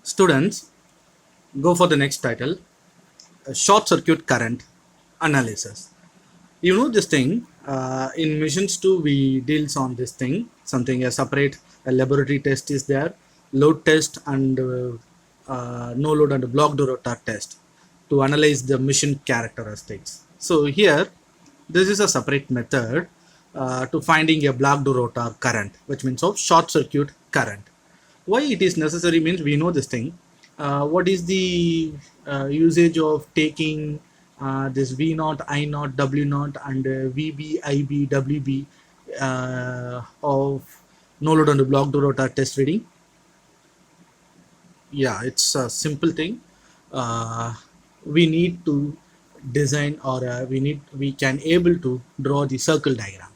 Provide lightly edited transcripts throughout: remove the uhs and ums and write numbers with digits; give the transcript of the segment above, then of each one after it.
Students, go for the next title, short circuit current analysis. You know this thing, in missions 2 we deals on this thing, something a separate a laboratory test is there, load test and no load and blocked rotor test to analyze the mission characteristics. So here, this is a separate method to finding a blocked rotor current, which means of short circuit current. Why it is necessary means we know this thing. What is the usage of taking this V naught, I naught, W naught, and VB, IB, WB of no load on the blocked rotor test reading? Yeah, it's a simple thing. We need to design, or we can able to draw the circle diagram.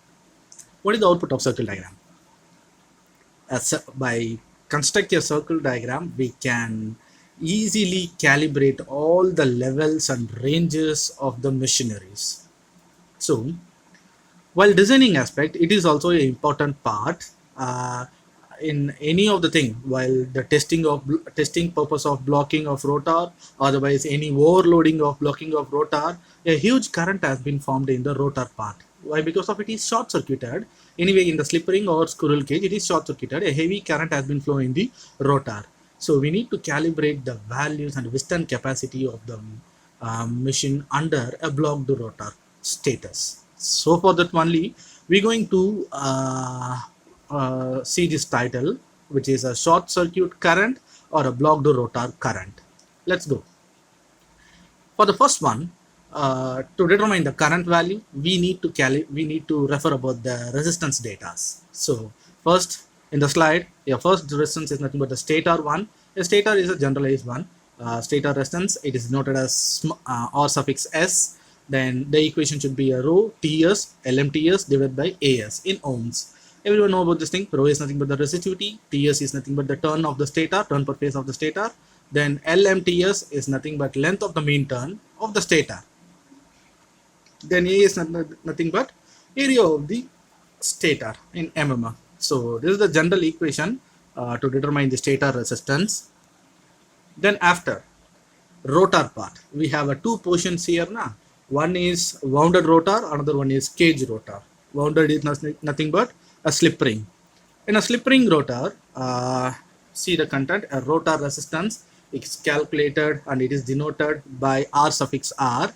What is the output of circle diagram? By construct a circle diagram, we can easily calibrate all the levels and ranges of the machineries. So while designing aspect, it is also an important part in any of the thing. While the testing purpose of blocking of rotor, otherwise any overloading of blocking of rotor, a huge current has been formed in the rotor part. Why? Because of it is short circuited. Anyway, in the slip ring or squirrel cage, it is short circuited. A heavy current has been flowing in the rotor. So we need to calibrate the values and withstand capacity of the machine under a blocked rotor status. So for that only, we're going to see this title, which is a short circuit current or a blocked rotor current. Let's go. For the first one, to determine the current value, we need to refer about the resistance data. So first in the slide, your first resistance is nothing but the stator one. A stator is a generalized one. Stator resistance, it is noted as R suffix S. Then the equation should be a rho TS LMTS divided by AS in ohms. Everyone know about this thing. Rho is nothing but the resistivity. TS is nothing but the turn of the stator, turn per phase of the stator. Then LMTS is nothing but length of the mean turn of the stator. Then A is nothing but area of the stator in mm. So this is the general equation to determine the stator resistance. Then after rotor part, we have two portions here now. One is wounded rotor, another one is cage rotor. Wounded is nothing but a slip ring. In a slip ring rotor, see the content, a rotor resistance is calculated and it is denoted by R suffix R.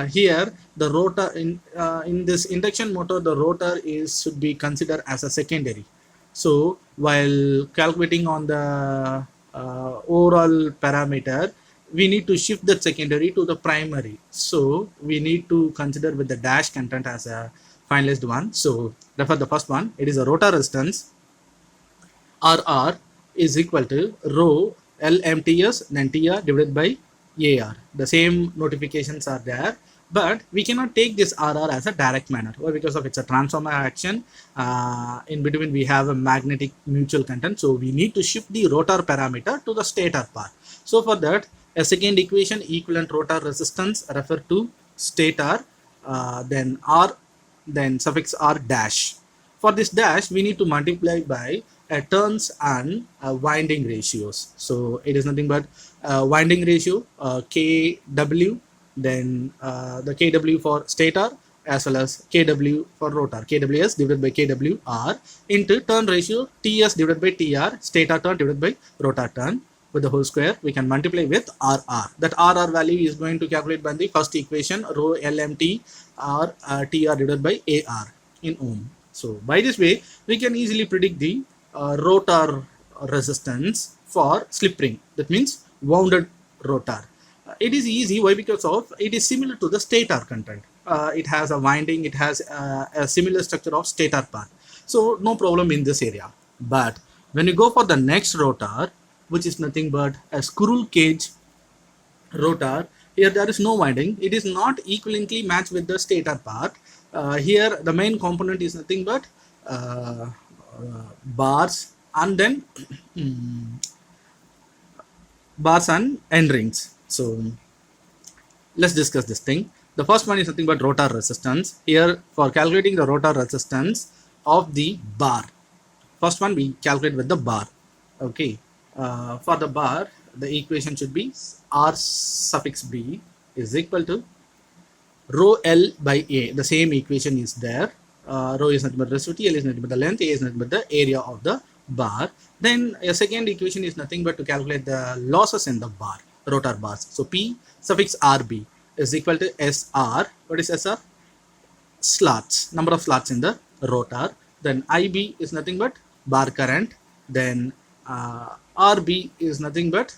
Here the rotor in this induction motor, the rotor should be considered as a secondary. So while calculating on the overall parameter, we need to shift that secondary to the primary. So we need to consider with the dash content as a finalized one. So refer the first one. It is a rotor resistance RR is equal to rho LMTS then TR divided by AR. The same notifications are there, but we cannot take this RR as a direct manner. Why? Because of it's a transformer action. In between we have a magnetic mutual content, so we need to shift the rotor parameter to the stator part. So for that, a second equation, equivalent rotor resistance refer to stator, then R, then suffix R dash. For this dash, we need to multiply by turns and winding ratios. So it is nothing but winding ratio KW, then the KW for stator as well as KW for rotor, KWS divided by KWR into turn ratio TS divided by TR, stator turn divided by rotor turn, with the whole square. We can multiply with RR. That RR value is going to calculate by the first equation, rho LMT or TR divided by AR in ohm. So by this way, we can easily predict the rotor resistance for slip ring. That means wounded rotor. It is easy. Why? Because of it is similar to the stator content. It has a winding. It has a similar structure of stator part. So no problem in this area. But when you go for the next rotor, which is nothing but a squirrel cage rotor, here there is no winding. It is not equivalently matched with the stator part. Here the main component is nothing but bars and then bars and end rings. So let's discuss this thing. The first one is nothing but rotor resistance. Here for calculating the rotor resistance of the bar, first one we calculate with the bar. Okay, For the bar, the equation should be R suffix B is equal to rho L by A. The same equation is there. Rho is nothing but resistivity, L is nothing but the length, A is nothing but the area of the bar. Then a second equation is nothing but to calculate the losses in the bar, rotor bars. So P suffix RB is equal to SR. What is SR? Slots, number of slots in the rotor. Then IB is nothing but bar current. Then RB is nothing but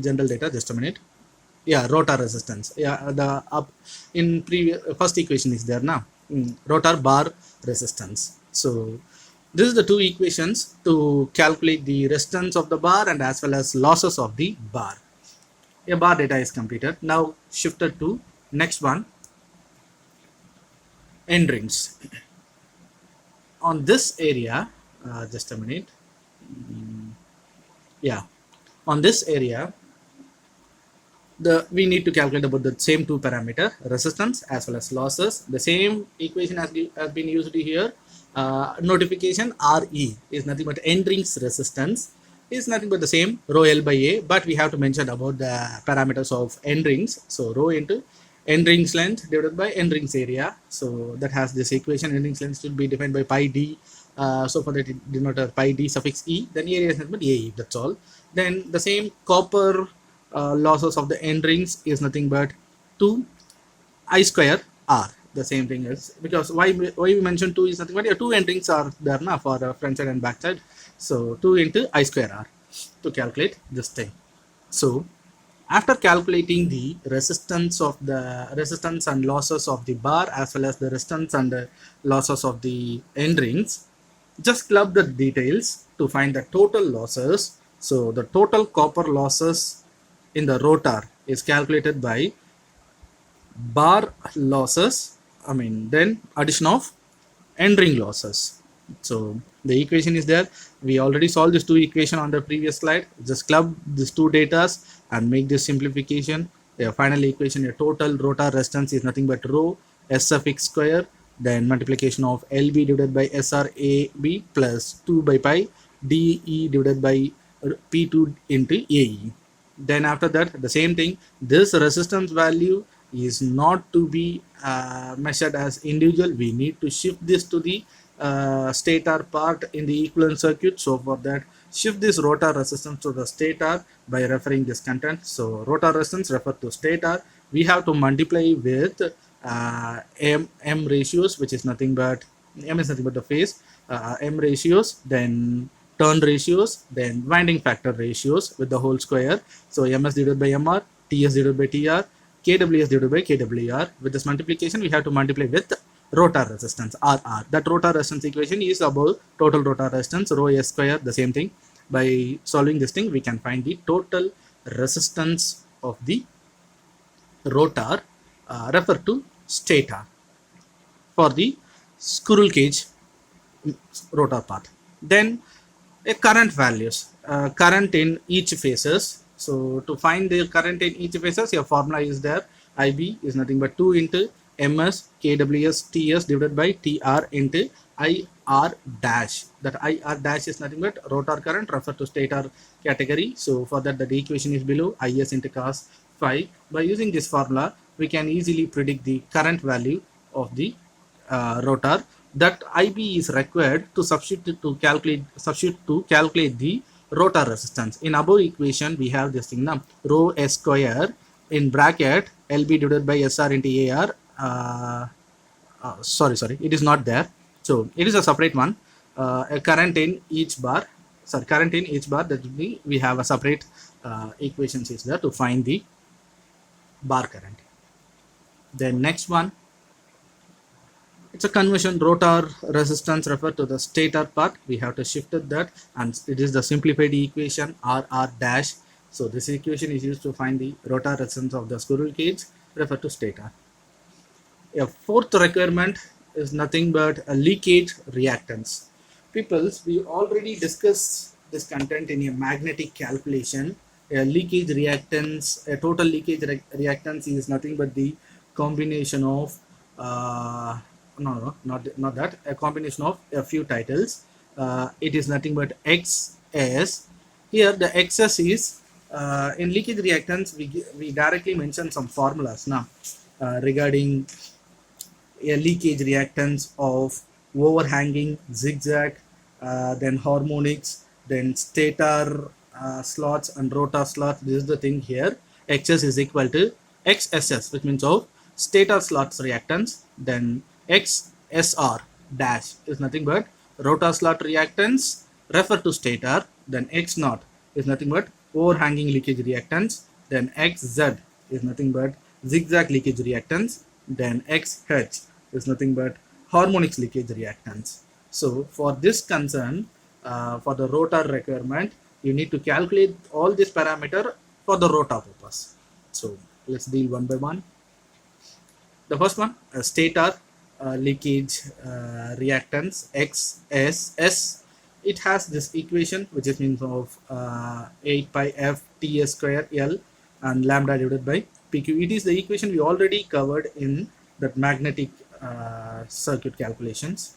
general data. Just a minute. Yeah, rotor resistance. Yeah, the up in previous first equation is there now. Rotor bar resistance. So this is the two equations to calculate the resistance of the bar and as well as losses of the bar. A bar data is completed. Now shifted to next one, end rings. On this area, just a minute. Yeah, on this area, we need to calculate about the same two parameter, resistance as well as losses. The same equation has been used here. Notification RE is nothing but end rings resistance is nothing but the same rho L by A, but we have to mention about the parameters of end rings. So rho into end rings length divided by end rings area. So that has this equation, end rings length should be defined by pi d. So for that it denoted pi d suffix e, then area is nothing but AE, that's all. Then the same copper losses of the end rings is nothing but 2 I square R. The same thing is because why we mentioned 2 is nothing but 2 end rings are there now for the front side and back side. So 2 into I square R to calculate this thing. So after calculating the resistance and losses of the bar as well as the resistance and the losses of the end rings, just club the details to find the total losses. So the total copper losses in the rotor is calculated by bar losses, then addition of end ring losses. So the equation is there. We already solved this two equation on the previous slide. Just club these two datas and make this simplification. The final equation, a total rotor resistance is nothing but rho S suffix square, then multiplication of LB divided by SRAB plus 2 by pi DE divided by P2 into AE. Then after that, the same thing, this resistance value is not to be measured as individual. We need to shift this to the stator part in the equivalent circuit. So for that, shift this rotor resistance to the stator by referring this content. So rotor resistance refer to stator. We have to multiply with M ratios, which is nothing but M is nothing but the phase, M ratios, then turn ratios, then winding factor ratios with the whole square. So MS divided by MR, TS divided by TR, KWS divided by KWR. With this multiplication, we have to multiply with rotor resistance RR. That rotor resistance equation is about total rotor resistance rho S square. The same thing. By solving this thing, we can find the total resistance of the rotor refer to stator for the squirrel cage rotor part. Then current values, current in each phases. So to find the current in each phases, your formula is there. IB is nothing but 2 into MS KWS TS divided by TR into IR dash. That IR dash is nothing but rotor current refer to stator category. So for that, the equation is below IS into cos phi. By using this formula, we can easily predict the current value of the rotor. That IB is required to substitute to calculate the rotor resistance. In above equation, we have this thing now, rho S square in bracket LB divided by SR into AR. Sorry, it is not there. So it is a separate one. A current in each bar. Current in each bar. That will be, we have a separate equations is there to find the bar current. Then next one, it's a conversion. Rotor resistance refer to the stator part. We have to shift that, and it is the simplified equation RR dash. So this equation is used to find the rotor resistance of the squirrel cage refer to stator. A fourth requirement is nothing but a leakage reactance. Peoples, we already discussed this content in a magnetic calculation. A leakage reactance, a total leakage reactance is nothing but the combination of not that, a combination of a few titles. It is nothing but XS Here the excess is in leakage reactants we directly mention some formulas now regarding a leakage reactance of overhanging, zigzag, then harmonics, then stator slots and rotor slots. This is the thing here. Xs is equal to XSS, which means of stator slots reactance. Then XSR dash is nothing but rotor slot reactance refer to stator. Then X naught is nothing but overhanging leakage reactance. Then XZ is nothing but zigzag leakage reactance. Then XH is nothing but harmonics leakage reactance. So for this concern, for the rotor requirement, you need to calculate all this parameter for the rotor purpose. So let's deal one by one. The first one, stator leakage reactance XSS. It has this equation which is means of 8 pi f ts square L and lambda divided by PQ. It is the equation we already covered in that magnetic circuit calculations.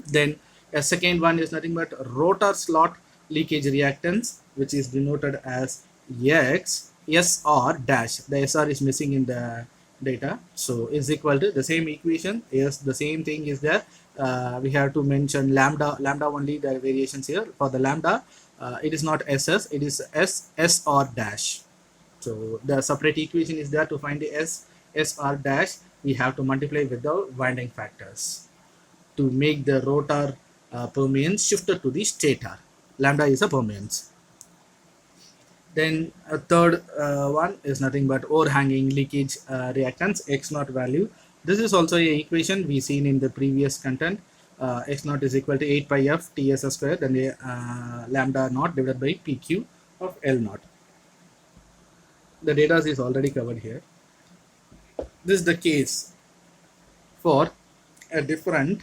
Then a second one is nothing but rotor slot leakage reactance, which is denoted as X SR dash. The SR is missing in the data, so is equal to the same equation. Yes, the same thing is there. We have to mention lambda only, the variations here. For the lambda, it is not SS, it is SR dash. So the separate equation is there. To find the SR dash, we have to multiply with the winding factors to make the rotor permeance shifted to the stator. Lambda is a permeance. Then a third one is nothing but overhanging leakage reactance X naught value. This is also a equation we seen in the previous content. X naught is equal to 8 pi f ts square, then the lambda naught divided by PQ of L naught. The data is already covered here. This is the case for a different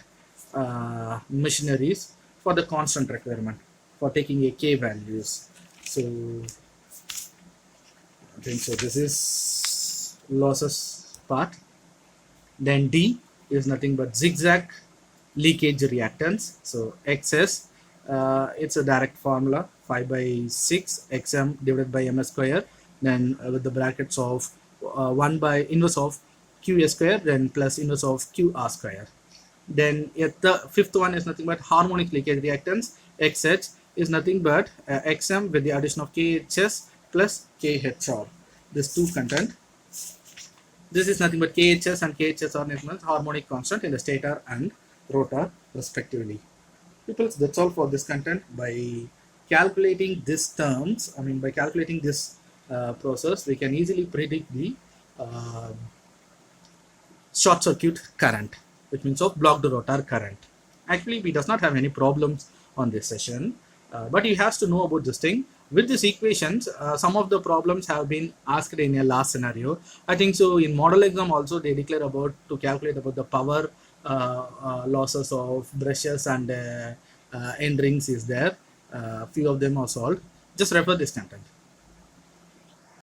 machineries for the constant requirement for taking a K values. So I think so this is losses part. Then D is nothing but zigzag leakage reactance. So XS, it's a direct formula, 5 by 6 XM divided by MS square, then with the brackets of 1 by inverse of QS square, then plus inverse of QR square. Then the fifth one is nothing but harmonic leakage reactance. XH is nothing but XM with the addition of KHS plus KHR. This two content. This is nothing but KHS and KHSR is harmonic constant in the stator and rotor respectively. People, that's all for this content. By calculating these terms, by calculating this process, we can easily predict the short circuit current, which means of blocked rotor current. Actually, we does not have any problems on this session, but you have to know about this thing. With these equations, some of the problems have been asked in a last scenario. I think so in model exam also they declare about to calculate about the power losses of brushes and end rings is there. Few of them are solved. Just refer this content.